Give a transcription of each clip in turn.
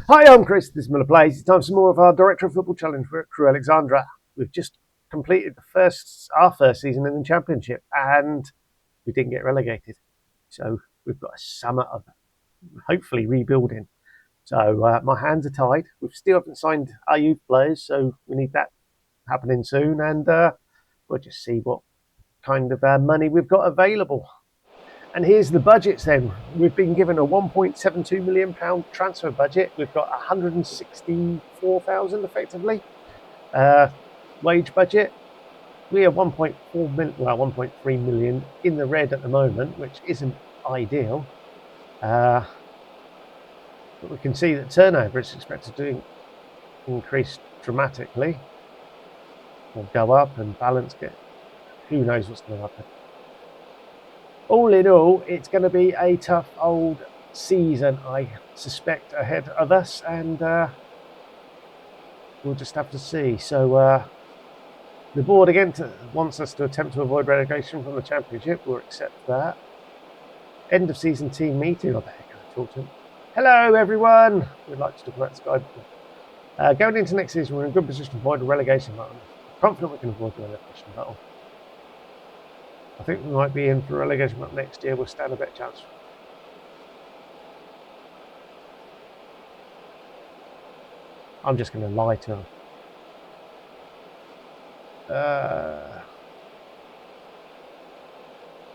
Hi, I'm Chris. This is Mullered Plays. It's time for some more of our Director of Football Challenge for Crewe Alexandra. We've just completed our first season in the Championship, and we didn't get relegated. So we've got a summer of hopefully rebuilding. So my hands are tied. We still haven't signed our youth players, so we need that happening soon, and we'll just see what kind of money we've got available. And here's the budgets then. We've been given a £1.72 million transfer budget. We've got 164,000 effectively. Wage budget. We are 1.3 million in the red at the moment, which isn't ideal. But we can see that turnover is expected to increase dramatically. Or go up and balance get. Who knows what's going to happen. All in all, it's going to be a tough old season, I suspect, ahead of us, and we'll just have to see. So the board again wants us to attempt to avoid relegation from the Championship. We'll accept that. End of season team meeting. I better go talk to them. Hello, everyone. We'd like to talk about Sky. Going into next season, we're in a good position to avoid a relegation battle. I'm confident we can avoid the relegation battle. I think we might be in for relegation, but next year we'll stand a better chance. I'm just going to lie to them.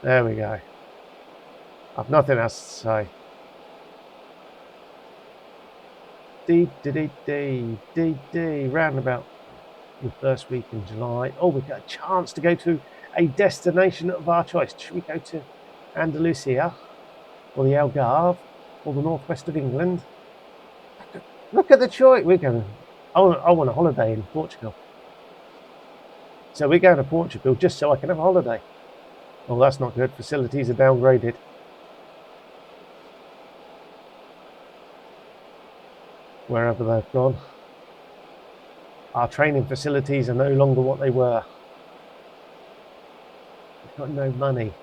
There we go. I've nothing else to say. Round about the first week in July. Oh, we've got a chance to go to a destination of our choice. Should we go to Andalusia or the Algarve or the northwest of England? Look at the choice. We're going. I want a holiday in Portugal. So we're going to Portugal just so I can have a holiday. Oh, that's not good. Facilities are downgraded. Wherever they've gone. Our training facilities are no longer what they were. We've got no money.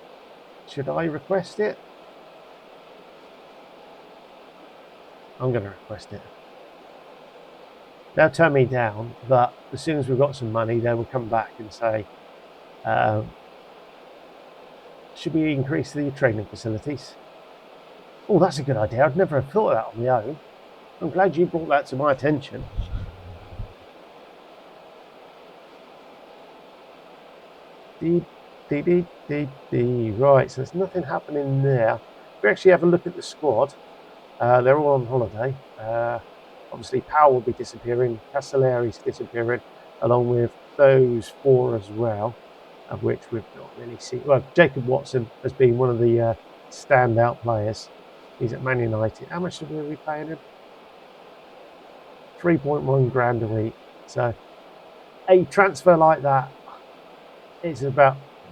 Should I request it? I'm going to request it. They'll turn me down, but as soon as we've got some money, they will come back and say, should we increase the training facilities? Oh, that's a good idea. I'd never have thought of that on my own. I'm glad you brought that to my attention. Right, so there's nothing happening there. If we actually have a look at the squad, they're all on holiday. Obviously, Powell will be disappearing, Castellari's disappearing, along with those four as well, of which we've not really seen. Well, Jacob Watson has been one of the standout players. He's at Man United. How much are we paying him? 3.1 grand a week. So a transfer like that is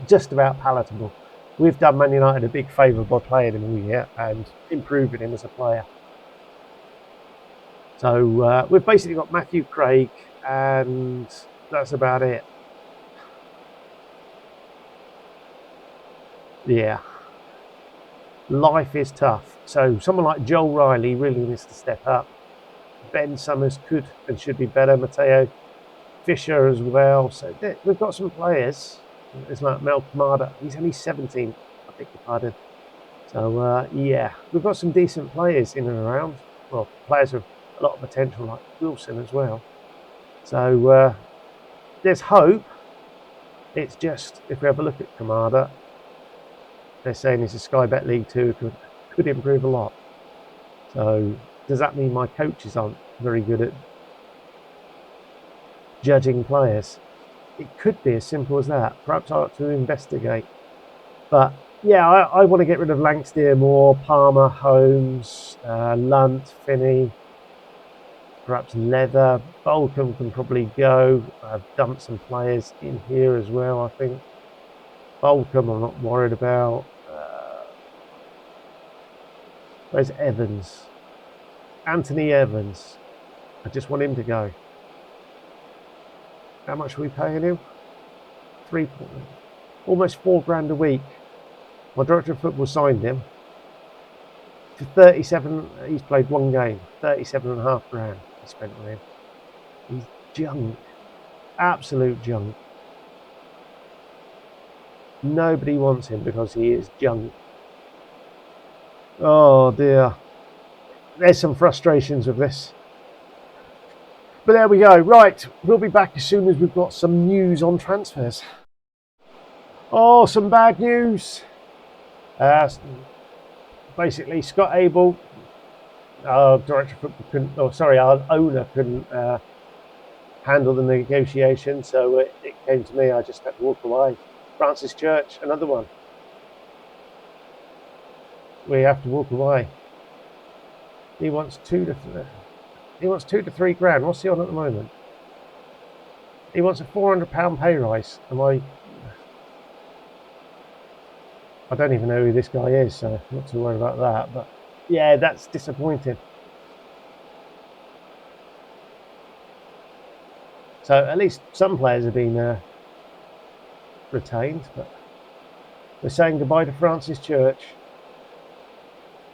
just about palatable. We've done Man United a big favour by playing him all year and improving him as a player. So we've basically got Matthew Craig, and that's about it. Yeah. Life is tough. So someone like Joel Riley really needs to step up. Ben Summers could and should be better. Matteo Fisher as well. So we've got some players. It's like Mel Kamada. He's only 17. I beg your pardon. So yeah, we've got some decent players in and around. Well, players with a lot of potential, like Wilson as well. So there's hope. It's just, if we have a look at Kamada, they're saying he's a Sky Bet League 2, could improve a lot. So does that mean my coaches aren't very good at judging players? It could be as simple as that. Perhaps I ought to investigate. But yeah, I want to get rid of Lanksteer, Moore, Palmer, Holmes, Lunt, Finney, perhaps Leather. Bolcombe can probably go. I've dumped some players in here as well, I think. Bolcombe I'm not worried about. Where's Evans? Anthony Evans. I just want him to go. How much are we paying him? Almost 4 grand a week. My director of football signed him. For 37, he's played one game. 37.5 grand he spent on him. He's junk. Absolute junk. Nobody wants him because he is junk. Oh dear. There's some frustrations with this. But there we go. Right, we'll be back as soon as we've got some news on transfers. Oh, some bad news. Basically, Scott Abel, our director of football, our owner couldn't handle the negotiation, so it came to me. I just had to walk away. Francis Church, another one. We have to walk away. He wants 2 to 3 grand. What's he on at the moment? He wants a £400 pay rise. I don't even know who this guy is, so not to worry about that. But yeah, that's disappointing. So at least some players have been retained, but we're saying goodbye to Francis Church.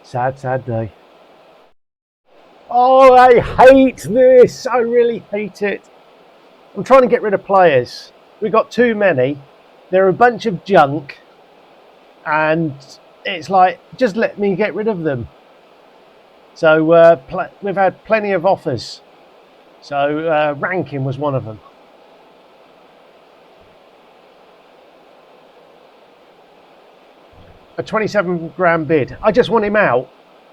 Sad, sad day. Oh, I hate this. I really hate it. I'm trying to get rid of players. We've got too many. They're a bunch of junk. And it's like, just let me get rid of them. So we've had plenty of offers. So Rankin was one of them. A 27 grand bid. I just want him out.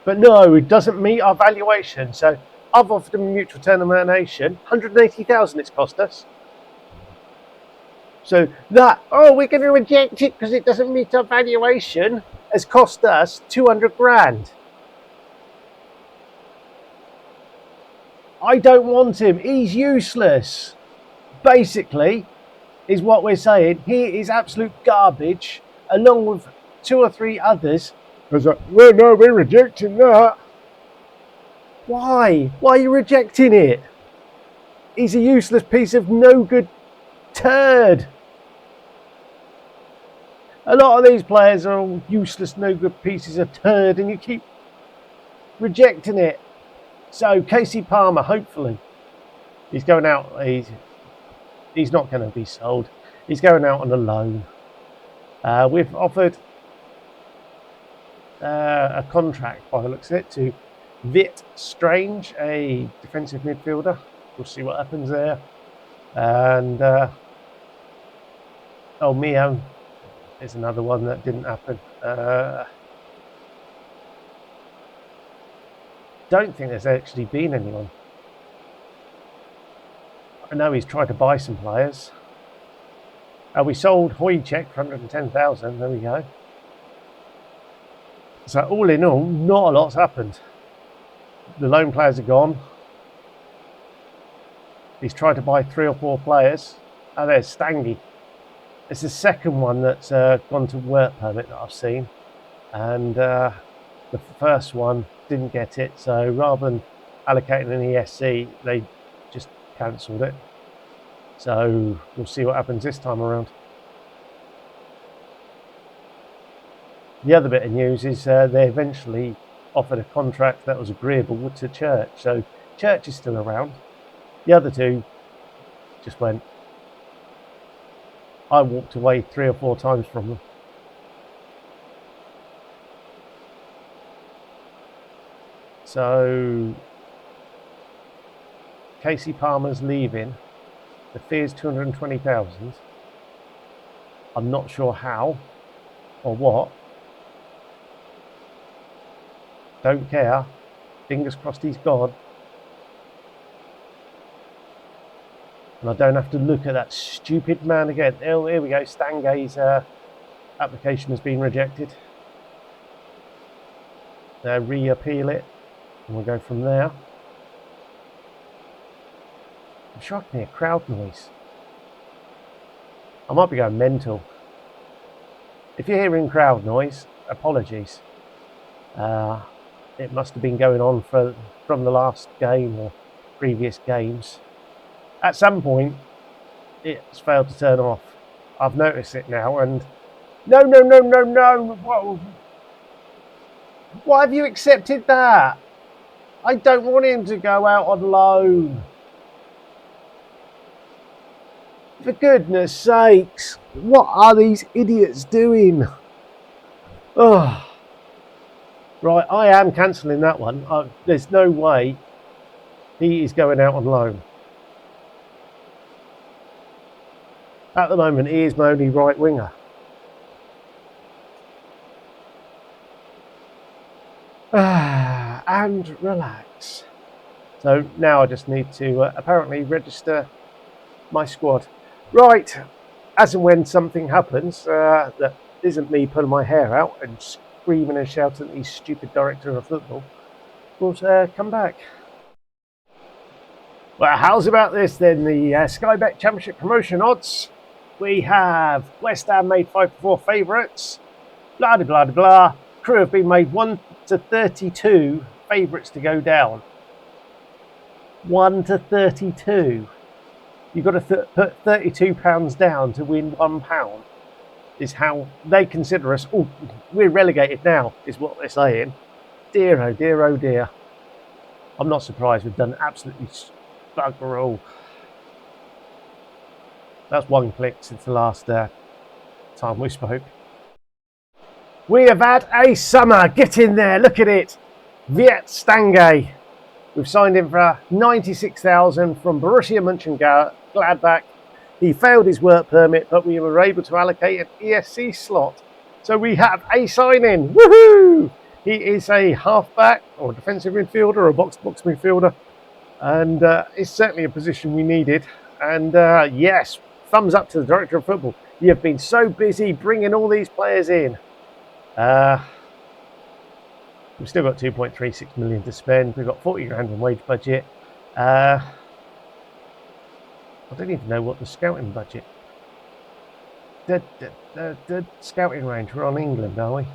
But no, it doesn't meet our valuation. So I've offered him a mutual termination. 180,000 it's cost us. So that, we're going to reject it because it doesn't meet our valuation, has cost us 200 grand. I don't want him. He's useless. Basically, is what we're saying. He is absolute garbage, along with 2 or 3 others. It's like, well, no, we're rejecting that. Why? Why are you rejecting it? He's a useless piece of no good turd. A lot of these players are all useless, no good pieces of turd, and you keep rejecting it. So Casey Palmer, hopefully, he's going out. He's not going to be sold. He's going out on a loan. We've offered a contract, by the looks of it, to Vit Strange, a defensive midfielder. We'll see what happens there. And Mio is another one that didn't happen. Don't think there's actually been anyone. I know he's tried to buy some players. We sold Hojcek for 110,000. There we go. So all in all, not a lot's happened. The loan players are gone. He's tried to buy 3 or 4 players. Oh, there's Stangy. It's the second one that's gone to work permit that I've seen. And the first one didn't get it. So rather than allocating an ESC, they just cancelled it. So we'll see what happens this time around. The other bit of news is they eventually offered a contract that was agreeable to Church. So Church is still around. The other 2 just went. I walked away 3 or 4 times from them. So Casey Palmer's leaving. The fee is 220,000. I'm not sure how or what. Don't care. Fingers crossed he's gone. And I don't have to look at that stupid man again. Oh, here we go. Stangay's application has been rejected. Now re-appeal it. And we'll go from there. I'm sure I can hear crowd noise. I might be going mental. If you're hearing crowd noise, apologies. It must have been going on from the last game or previous games. At some point, it's failed to turn off. I've noticed it now, and no. Whoa. Why have you accepted that? I don't want him to go out on loan. For goodness sakes, what are these idiots doing? Oh. Right, I am cancelling that one. There's no way he is going out on loan. At the moment, he is my only right winger. And relax. So now I just need to apparently register my squad. Right, as and when something happens that isn't me pulling my hair out and screaming and shouting at the stupid director of football, we'll come back. Well, how's about this then? The Sky Bet Championship promotion odds. We have West Ham made 5-4 favourites. Blah, blah, blah, blah. Crewe have been made 1-32 favourites to go down. 1-32. You've got to put £32 down to win £1. Is how they consider us. Oh, we're relegated now, is what they're saying. Dear, oh dear, oh dear. I'm not surprised. We've done absolutely bugger all. That's one click since the last time we spoke. We have had a summer. Get in there. Look at it. Viet Stange. We've signed him for 96,000 from Borussia Mönchengladbach. He failed his work permit, but we were able to allocate an ESC slot. So we have a sign-in. Woohoo! He is a half-back or a defensive midfielder or a box-to-box midfielder. And it's certainly a position we needed. And yes, thumbs up to the director of football. You have been so busy bringing all these players in. We've still got 2.36 million to spend. We've got 40 grand in wage budget. I don't even know what the scouting budget. The scouting range. We're on England, are we?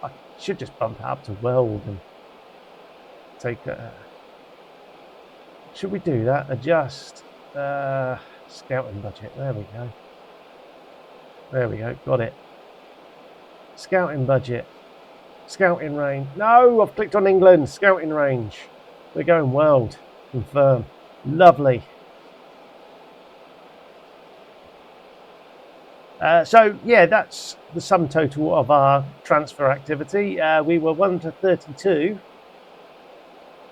I should just bump it up to world and take. Should we do that? Adjust scouting budget. There we go. There we go. Got it. Scouting budget. Scouting range. No, I've clicked on England. Scouting range. We're going world. Confirm. Lovely. So, yeah, that's the sum total of our transfer activity. We were 1-32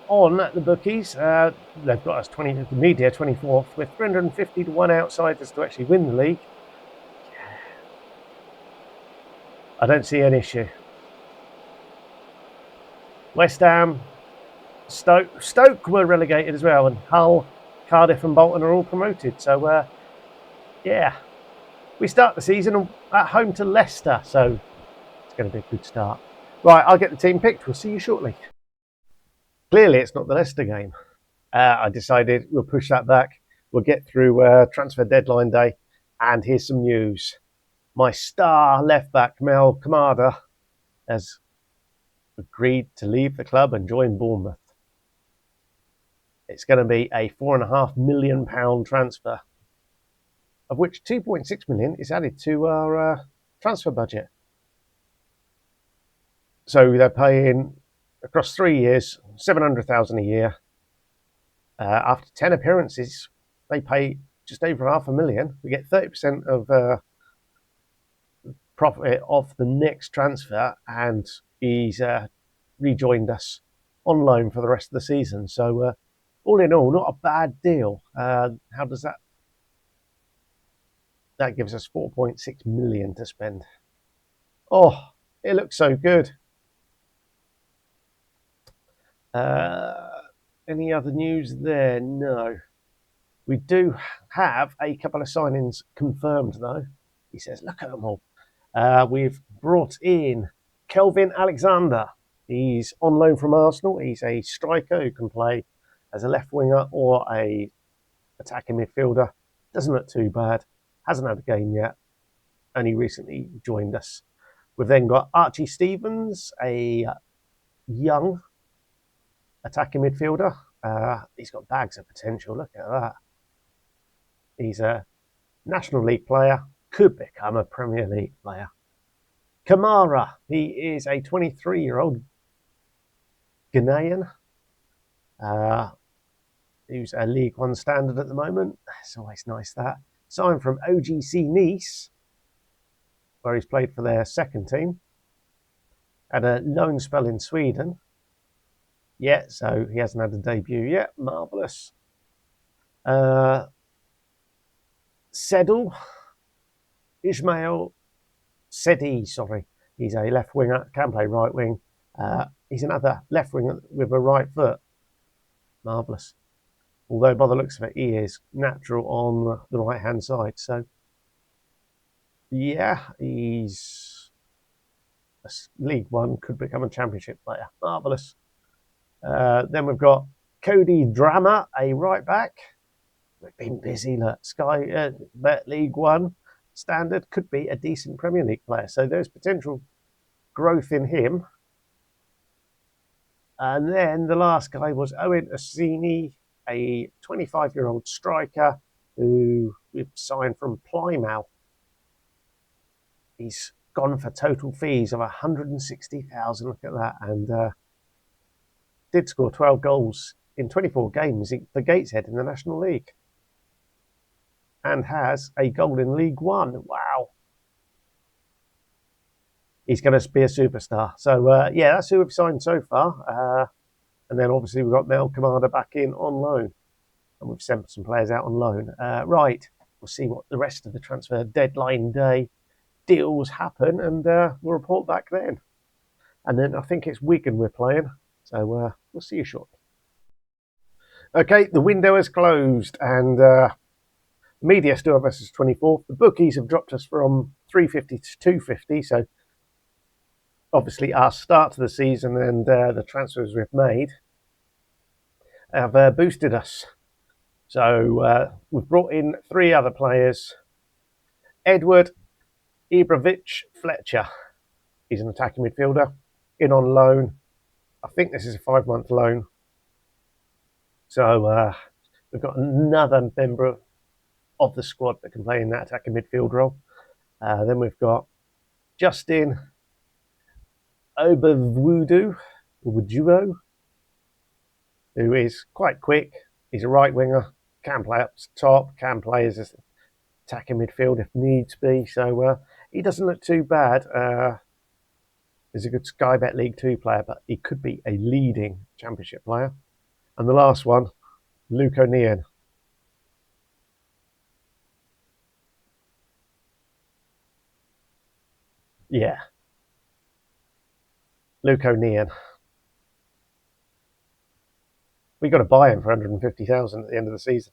on the bookies. They've got us the media 24th with 350 to 1 outsiders to actually win the league. I don't see an issue. West Ham, Stoke were relegated as well, and Hull, Cardiff and Bolton are all promoted. So, yeah, we start the season at home to Leicester, so it's going to be a good start. Right, I'll get the team picked. We'll see you shortly. Clearly, it's not the Leicester game. I decided we'll push that back. We'll get through transfer deadline day, and here's some news. My star left-back, Mel Kamada, has agreed to leave the club and join Bournemouth. It's going to be a £4.5 million transfer, of which 2.6 million is added to our transfer budget. So they're paying across 3 years, 700,000 a year. After 10 appearances, they pay just over £500,000. We get 30% of profit off the next transfer, and he's rejoined us on loan for the rest of the season. So all in all, not a bad deal. How does that? That gives us 4.6 million to spend. Oh, it looks so good. Any other news there? No. We do have a couple of signings confirmed, though. He says, look at them all. We've brought in Crewe Alexandra. He's on loan from Arsenal. He's a striker who can play as a left winger or a attacking midfielder. Doesn't look too bad. Hasn't had a game yet. Only recently joined us. We've then got Archie Stevens, a young attacking midfielder. He's got bags of potential. Look at that. He's a National League player. Could become a Premier League player. Kamara, he is a 23-year-old Ghanaian who's a League One standard at the moment. It's always nice that. Signed from OGC Nice, where he's played for their second team. Had a loan spell in Sweden. Yeah, so he hasn't had a debut yet. Marvellous. Sedel, Ismail Sedi, sorry. He's a left winger, can play right wing. He's another left winger with a right foot. Marvellous. Although by the looks of it, he is natural on the right-hand side. So, yeah, he's a League One, could become a Championship player. Marvellous. Then we've got Cody Drama, a right back. We've been busy. Look, Sky Bet League One standard, could be a decent Premier League player. So there's potential growth in him. And then the last guy was Owen Ossini, a 25-year-old striker who we've signed from Plymouth. He's gone for total fees of 160,000. Look at that. And did score 12 goals in 24 games for Gateshead in the National League. And has a goal in League One. Wow. He's going to be a superstar. So, yeah, that's who we've signed so far. And then obviously we've got Mel Kamada back in on loan. And we've sent some players out on loan. Right, we'll see what the rest of the transfer deadline day deals happen. And we'll report back then. And then I think it's Wigan we're playing. So we'll see you shortly. Okay, the window is closed. And media still have us as 24th. The bookies have dropped us from 350 to 250. So obviously our start to the season and the transfers we've made have boosted us. So we've brought in 3 other players. Edward Ibrovich Fletcher. He's an attacking midfielder. In on loan. I think this is a 5-month loan. So we've got another member of the squad that can play in that attacking midfield role. Then we've got Justin Oberwudu, who is quite quick. He's a right winger, can play up top, can play as an attacking midfield if needs be. So he doesn't look too bad. He's a good Sky Bet League 2 player, but he could be a leading Championship player. And the last one, Luke O'Neill. Yeah. Luke O'Neill. We got to buy him for 150,000 at the end of the season.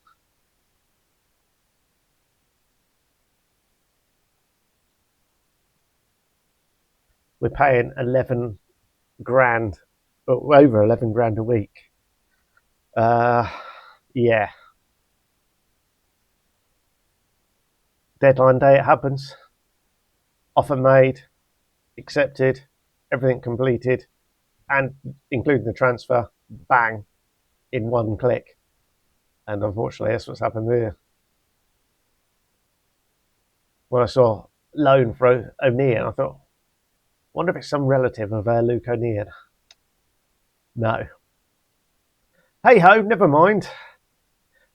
We're paying 11 grand, over 11 grand a week. Yeah. Deadline day, it happens. Offer made, accepted, everything completed, and including the transfer, bang, in one click. And unfortunately, that's what's happened here. When I saw loan for O'Neill, I thought, wonder if it's some relative of Luke O'Neill. No. Hey ho, never mind.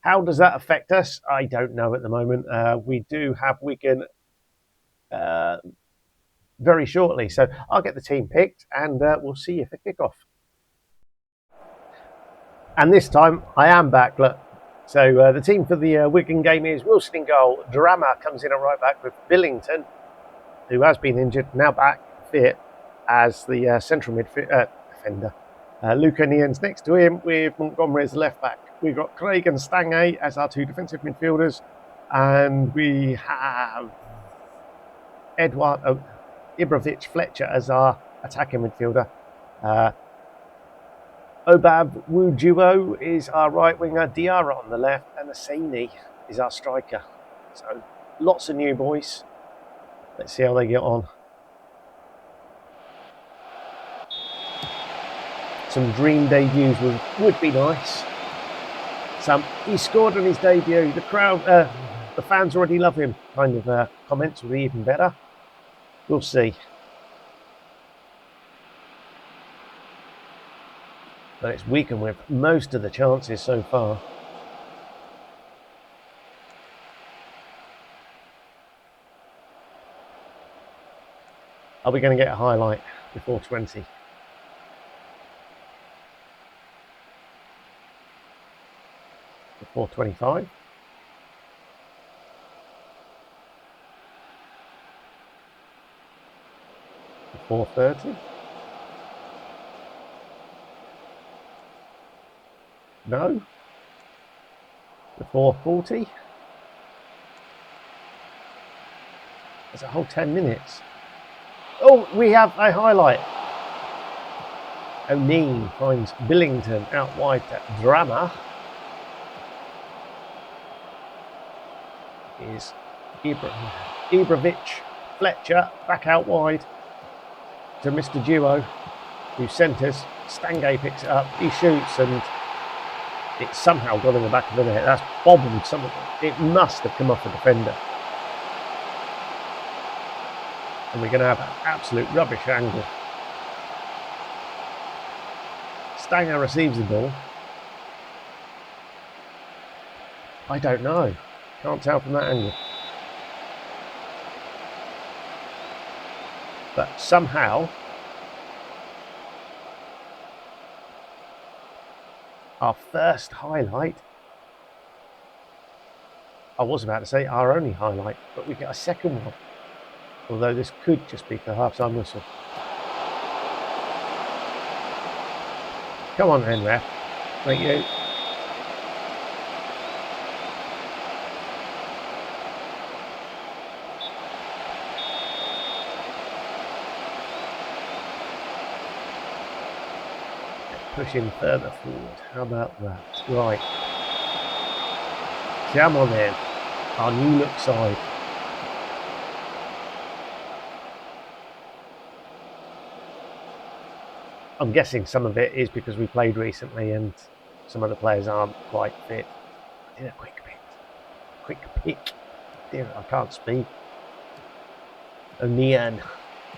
How does that affect us? I don't know at the moment. We do have Wigan very shortly, so I'll get the team picked and we'll see you for kickoff. And this time I am back. Look, so the team for the Wigan game is Wilson in goal. Drama comes in at right back with Billington, who has been injured, now back fit as the central midfield defender. Luke O'Neill's next to him with Montgomery as left back. We've got Craig and Stange as our 2 defensive midfielders, and we have Edward Ibrovich Fletcher as our attacking midfielder. Obab Wuduo is our right winger, Diarra on the left, and Asani is our striker. So lots of new boys. Let's see how they get on. Some dream debuts would be nice. He scored on his debut. The crowd, the fans already love him. Kind of comments will be even better. We'll see. But it's weakened with most of the chances so far. Are we going to get a highlight before 20? Before 25? Before 30? No? Before 40? There's a whole 10 minutes. Oh, we have a highlight. O'Neill finds Billington out wide to Drama. Is Ibrovic Fletcher back out wide to Mr. Duo, who centres. Stange picks it up, he shoots, and it's somehow got in the back of the net. That's bobbled something. It must have come off the defender. And we're going to have an absolute rubbish angle. Stanger receives the ball. I don't know. Can't tell from that angle. But somehow our first highlight, I was about to say our only highlight, but we get a second one. Although this could just be the half-time whistle. Come on then, ref. Thank you. Pushing further forward. How about that? Right. Come on then. Our new look side. I'm guessing some of it is because we played recently and some of the players aren't quite fit. I did a quick pick. Dear, I can't speak. O'Neill,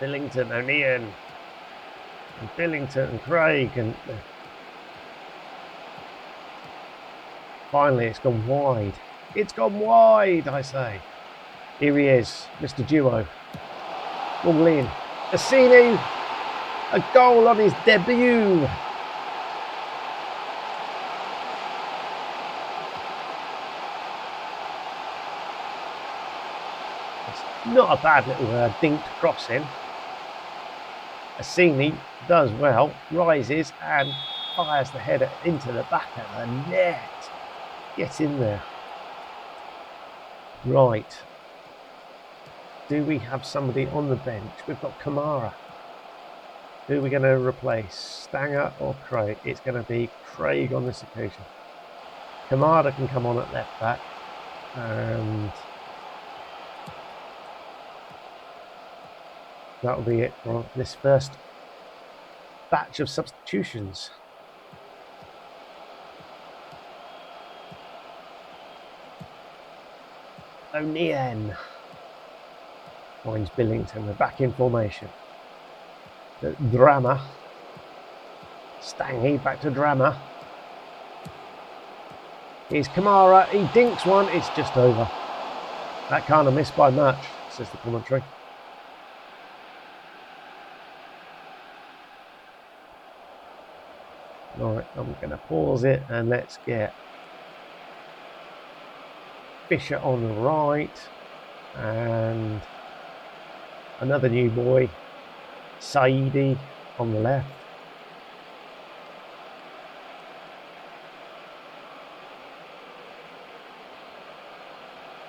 Billington, O'Neill, and Billington and Craig, and finally it's gone wide. It's gone wide, I say. Here he is, Mr. Duo. Ball in. Assini. A goal on his debut. It's not a bad little dinked crossing. Assini does well, rises and fires the header into the back of the net. Get in there. Right. Do we have somebody on the bench? We've got Kamara. Who are we going to replace? Stanger or Craig? It's going to be Craig on this occasion. Kamara can come on at left back. And that'll be it for this first batch of substitutions. O'Neill finds Billington. We're back in formation. Drama. Stange back to Drama. Here's Kamara. He dinks one. It's just over. That kind of missed by much, says the commentary. Right, I'm going to pause it and let's get Fisher on the right and another new boy, Saidi, on the left.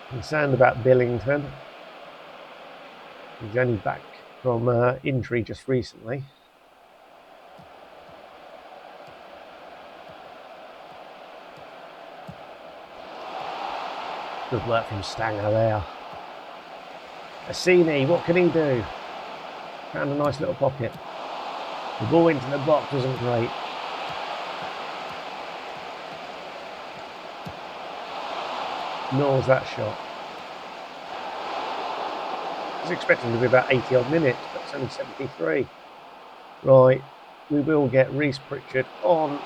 Concerned about Billington. He's only back from injury just recently. Good work from Stanger there. Assini, what can he do? Found a nice little pocket. The ball into the box wasn't great. Nor was that shot. I was expecting to be about 80 odd minutes, but it's only 73. Right, we will get Reece Pritchard on.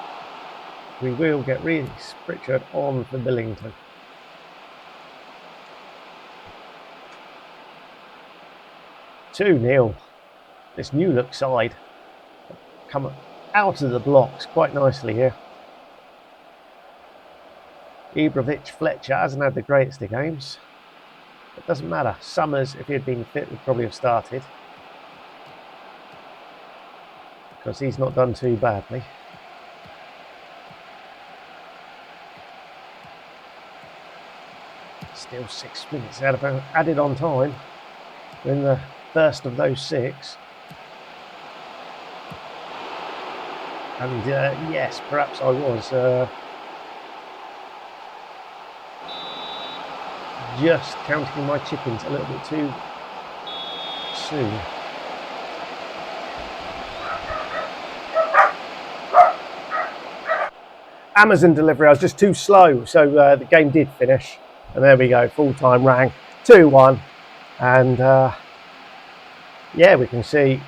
We will get Reece Pritchard on for Billington. Two 0. This new look side come out of the blocks quite nicely here. Ibrovic Fletcher hasn't had the greatest of games. It doesn't matter. Summers, if he had been fit, would probably have started, because he's not done too badly. Still 6 minutes added on time in the first of those 6. And yes, perhaps I was just counting my chickens a little bit too soon. Amazon delivery, I was just too slow, so the game did finish. And there we go, full time rang 2-1. And yeah, we can see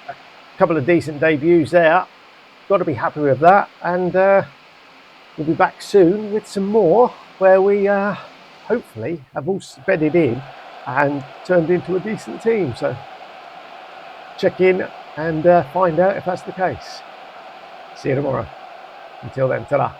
a couple of decent debuts there. Got to be happy with that. And we'll be back soon with some more where we hopefully have all bedded in and turned into a decent team. So check in and find out if that's the case. See you tomorrow. Until then, ta-da.